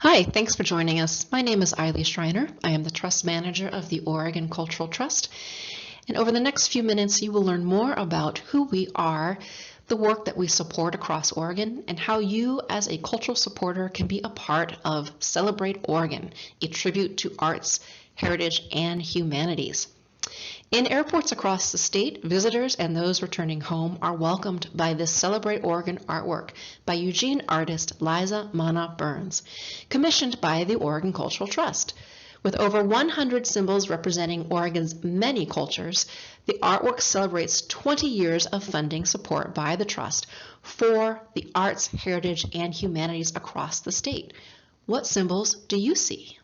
Hi, thanks for joining us. My name is Eiley Schreiner. I am the Trust Manager of the Oregon Cultural Trust. And over the next few minutes, you will learn more about who we are, the work that we support across Oregon, and how you as a cultural supporter can be a part of Celebrate Oregon, a tribute to arts, heritage, and humanities. In airports across the state, visitors and those returning home are welcomed by this Celebrate Oregon artwork by Eugene artist Liza Mana Burns, commissioned by the Oregon Cultural Trust. With over 100 symbols representing Oregon's many cultures, the artwork celebrates 20 years of funding support by the Trust for the arts, heritage, and humanities across the state. What symbols do you see?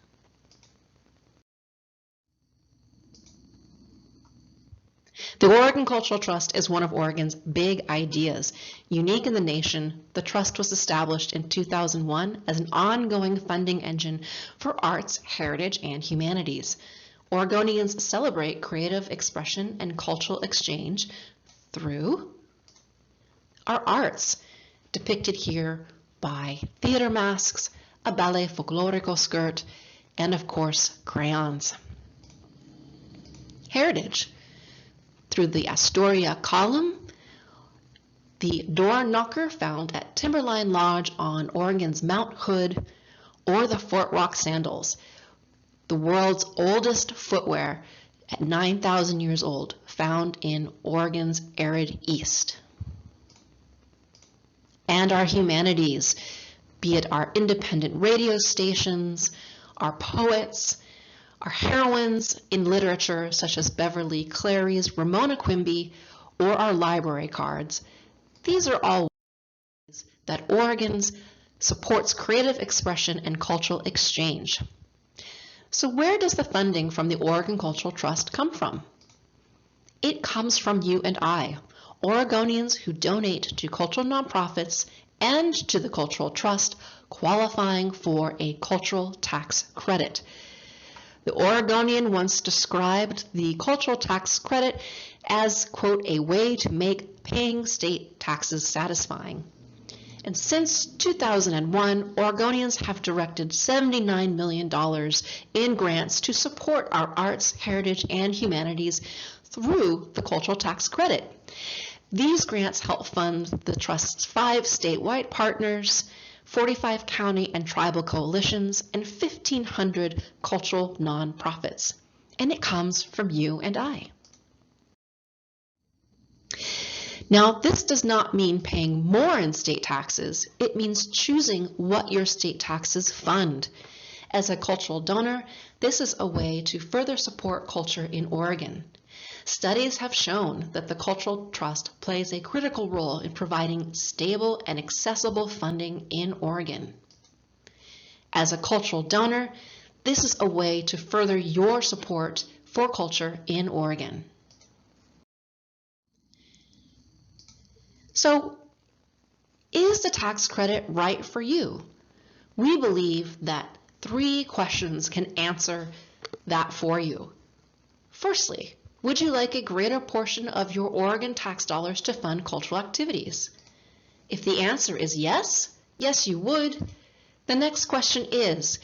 The Oregon Cultural Trust is one of Oregon's big ideas. Unique in the nation, the Trust was established in 2001 as an ongoing funding engine for arts, heritage, and humanities. Oregonians celebrate creative expression and cultural exchange through our arts, depicted here by theater masks, a ballet folklorico skirt, and of course, crayons. Heritage, through the Astoria column, the door knocker found at Timberline Lodge on Oregon's Mount Hood, or the Fort Rock sandals, the world's oldest footwear at 9,000 years old, found in Oregon's arid east. And our humanities, be it our independent radio stations, our poets, our heroines in literature such as Beverly Clary's Ramona Quimby, or our library cards. These are all ways that Oregon supports creative expression and cultural exchange. So where does the funding from the Oregon Cultural Trust come from? It comes from you and I, Oregonians who donate to cultural nonprofits and to the Cultural Trust, qualifying for a cultural tax credit. The Oregonian once described the cultural tax credit as, quote, a way to make paying state taxes satisfying. And since 2001, Oregonians have directed $79 million in grants to support our arts, heritage, and humanities through the cultural tax credit. These grants help fund the Trust's 5 statewide partners, 45 county and tribal coalitions, and 1,500 cultural nonprofits. And it comes from you and I. Now, this does not mean paying more in state taxes. It means choosing what your state taxes fund. As a cultural donor, this is a way to further support culture in Oregon. Studies have shown that the Cultural Trust plays a critical role in providing stable and accessible funding in Oregon. As a cultural donor, this is a way to further your support for culture in Oregon. So, is the tax credit right for you? We believe that 3 questions can answer that for you. Firstly, would you like a greater portion of your Oregon tax dollars to fund cultural activities? If the answer is yes, yes you would, the next question is,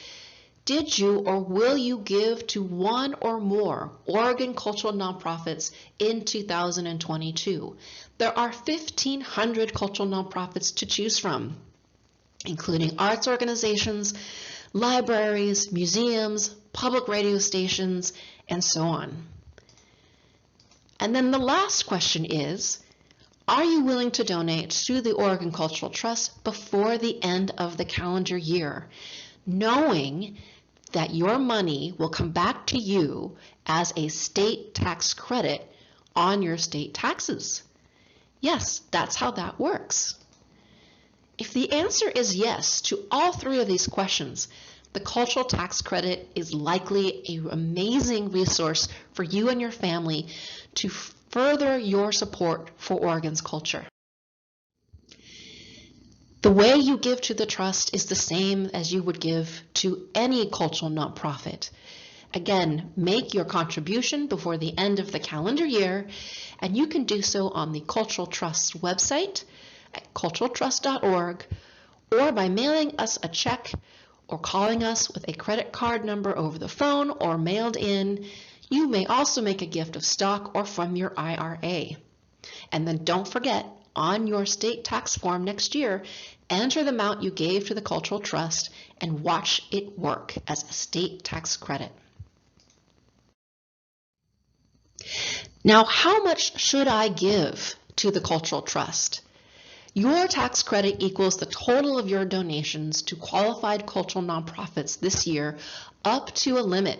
did you or will you give to one or more Oregon cultural nonprofits in 2022? There are 1,500 cultural nonprofits to choose from, including arts organizations, libraries, museums, public radio stations, and so on. And then the last question is, are you willing to donate to the Oregon Cultural Trust before the end of the calendar year, knowing that your money will come back to you as a state tax credit on your state taxes? Yes, that's how that works. If the answer is yes to all 3 of these questions, the cultural tax credit is likely an amazing resource for you and your family to further your support for Oregon's culture. The way you give to the Trust is the same as you would give to any cultural nonprofit. Again, make your contribution before the end of the calendar year, and you can do so on the Cultural Trust website at culturaltrust.org, or by mailing us a check or calling us with a credit card number over the phone or mailed in. You may also make a gift of stock or from your IRA. And then don't forget, on your state tax form next year, enter the amount you gave to the cultural trust and watch it work as a state tax credit. Now, how much should I give to the cultural trust? Your tax credit equals the total of your donations to qualified cultural nonprofits this year up to a limit.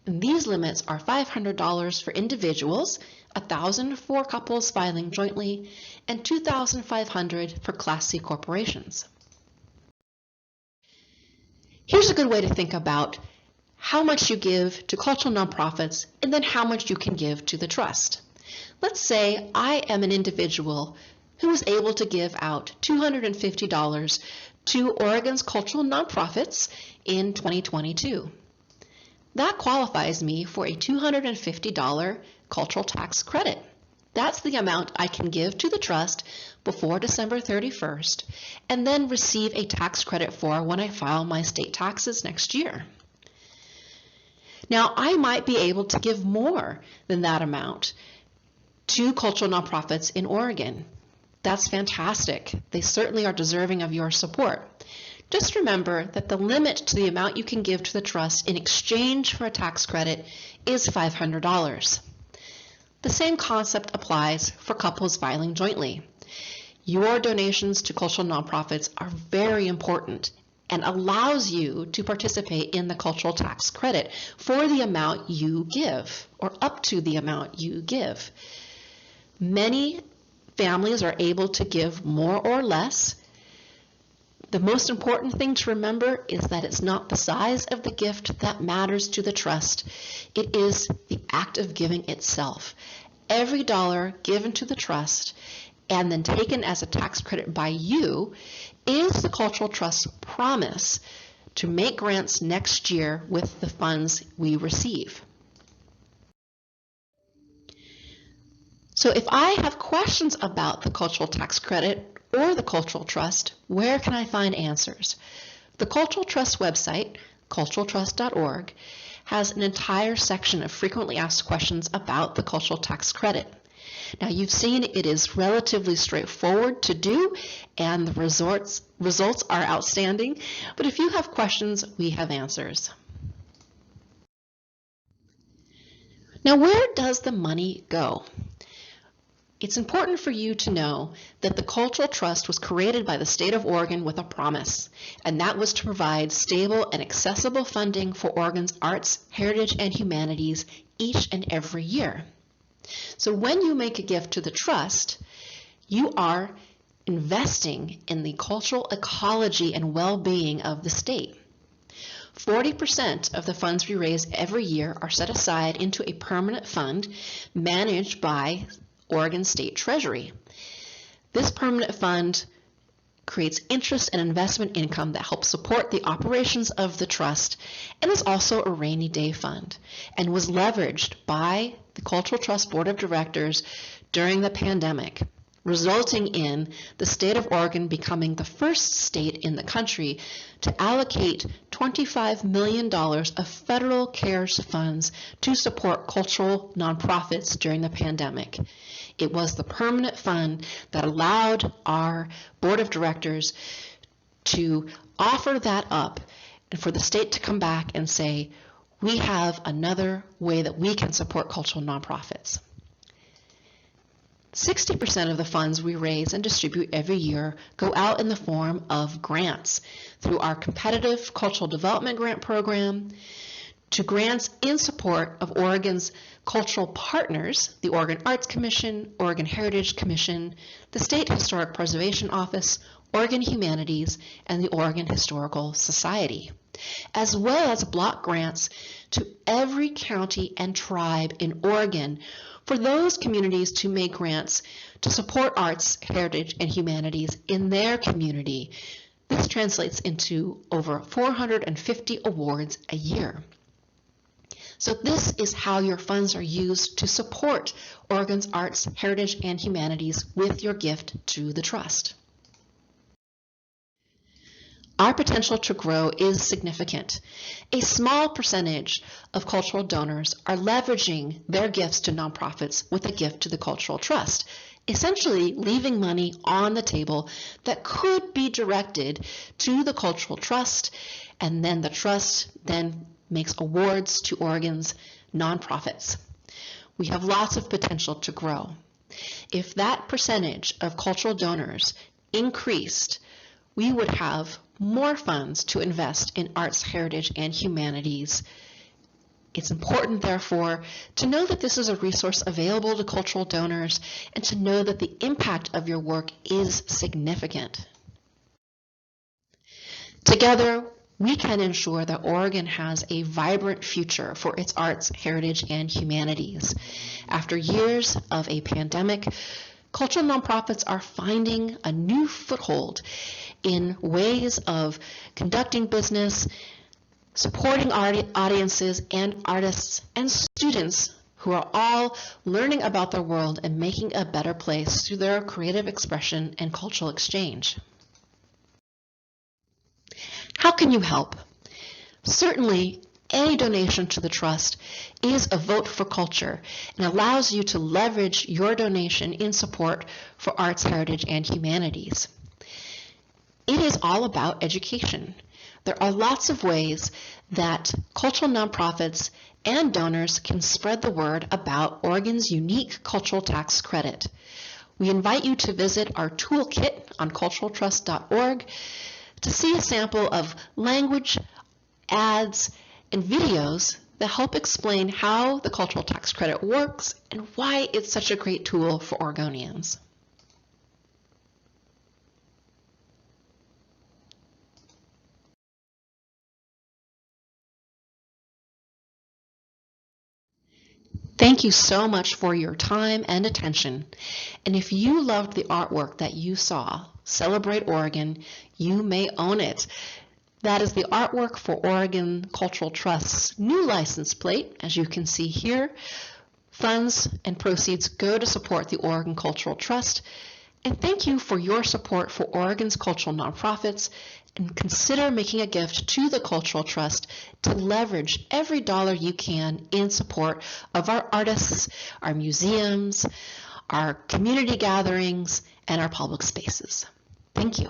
And these limits are $500 for individuals, $1,000 for couples filing jointly, and $2,500 for Class C corporations. Here's a good way to think about how much you give to cultural nonprofits and then how much you can give to the trust. Let's say I am an individual who was able to give out $250 to Oregon's cultural nonprofits in 2022. That qualifies me for a $250 cultural tax credit. That's the amount I can give to the trust before December 31st and then receive a tax credit for when I file my state taxes next year. Now, I might be able to give more than that amount to cultural nonprofits in Oregon. That's fantastic. They certainly are deserving of your support. Just remember that the limit to the amount you can give to the trust in exchange for a tax credit is $500. The same concept applies for couples filing jointly. Your donations to cultural nonprofits are very important and allows you to participate in the cultural tax credit for the amount you give, or up to the amount you give. Many families are able to give more or less. The most important thing to remember is that it's not the size of the gift that matters to the trust. It is the act of giving itself. Every dollar given to the trust and then taken as a tax credit by you is the cultural trust's promise to make grants next year with the funds we receive. So if I have questions about the cultural tax credit or the cultural trust, where can I find answers? The Cultural Trust website, culturaltrust.org, has an entire section of frequently asked questions about the cultural tax credit. Now, you've seen it is relatively straightforward to do, and the results are outstanding, but if you have questions, we have answers. Now, where does the money go? It's important for you to know that the Cultural Trust was created by the state of Oregon with a promise, and that was to provide stable and accessible funding for Oregon's arts, heritage, and humanities each and every year. So when you make a gift to the trust, you are investing in the cultural ecology and well-being of the state. 40% of the funds we raise every year are set aside into a permanent fund managed by Oregon State Treasury. This permanent fund creates interest and investment income that helps support the operations of the trust and is also a rainy day fund and was leveraged by the Cultural Trust Board of Directors during the pandemic, resulting in the state of Oregon becoming the first state in the country to allocate $25 million of federal CARES funds to support cultural nonprofits during the pandemic. It was the permanent fund that allowed our board of directors to offer that up and for the state to come back and say, we have another way that we can support cultural nonprofits. 60% of the funds we raise and distribute every year go out in the form of grants through our competitive cultural development grant program, to grants in support of Oregon's cultural partners, the Oregon Arts Commission, Oregon Heritage Commission, the State Historic Preservation Office, Oregon Humanities, and the Oregon Historical Society, as well as block grants to every county and tribe in Oregon for those communities to make grants to support arts, heritage, and humanities in their community. This translates into over 450 awards a year. So this is how your funds are used to support Oregon's arts, heritage, and humanities with your gift to the trust. Our potential to grow is significant. A small percentage of cultural donors are leveraging their gifts to nonprofits with a gift to the Cultural Trust, essentially leaving money on the table that could be directed to the Cultural Trust, and then the trust then makes awards to Oregon's nonprofits. We have lots of potential to grow. If that percentage of cultural donors increased, we would have more funds to invest in arts, heritage, and humanities. It's important, therefore, to know that this is a resource available to cultural donors and to know that the impact of your work is significant. Together, we can ensure that Oregon has a vibrant future for its arts, heritage, and humanities. After years of a pandemic, cultural nonprofits are finding a new foothold in ways of conducting business, supporting audiences and artists and students who are all learning about their world and making a better place through their creative expression and cultural exchange. How can you help? Certainly, any donation to the Trust is a vote for culture and allows you to leverage your donation in support for arts, heritage, and humanities. It is all about education. There are lots of ways that cultural nonprofits and donors can spread the word about Oregon's unique cultural tax credit. We invite you to visit our toolkit on culturaltrust.org to see a sample of language, ads, and videos that help explain how the cultural tax credit works and why it's such a great tool for Oregonians. Thank you so much for your time and attention. And if you loved the artwork that you saw, Celebrate Oregon, you may own it. That is the artwork for Oregon Cultural Trust's new license plate, as you can see here. Funds and proceeds go to support the Oregon Cultural Trust. And thank you for your support for Oregon's cultural nonprofits, and consider making a gift to the Cultural Trust to leverage every dollar you can in support of our artists, our museums, our community gatherings, and our public spaces. Thank you.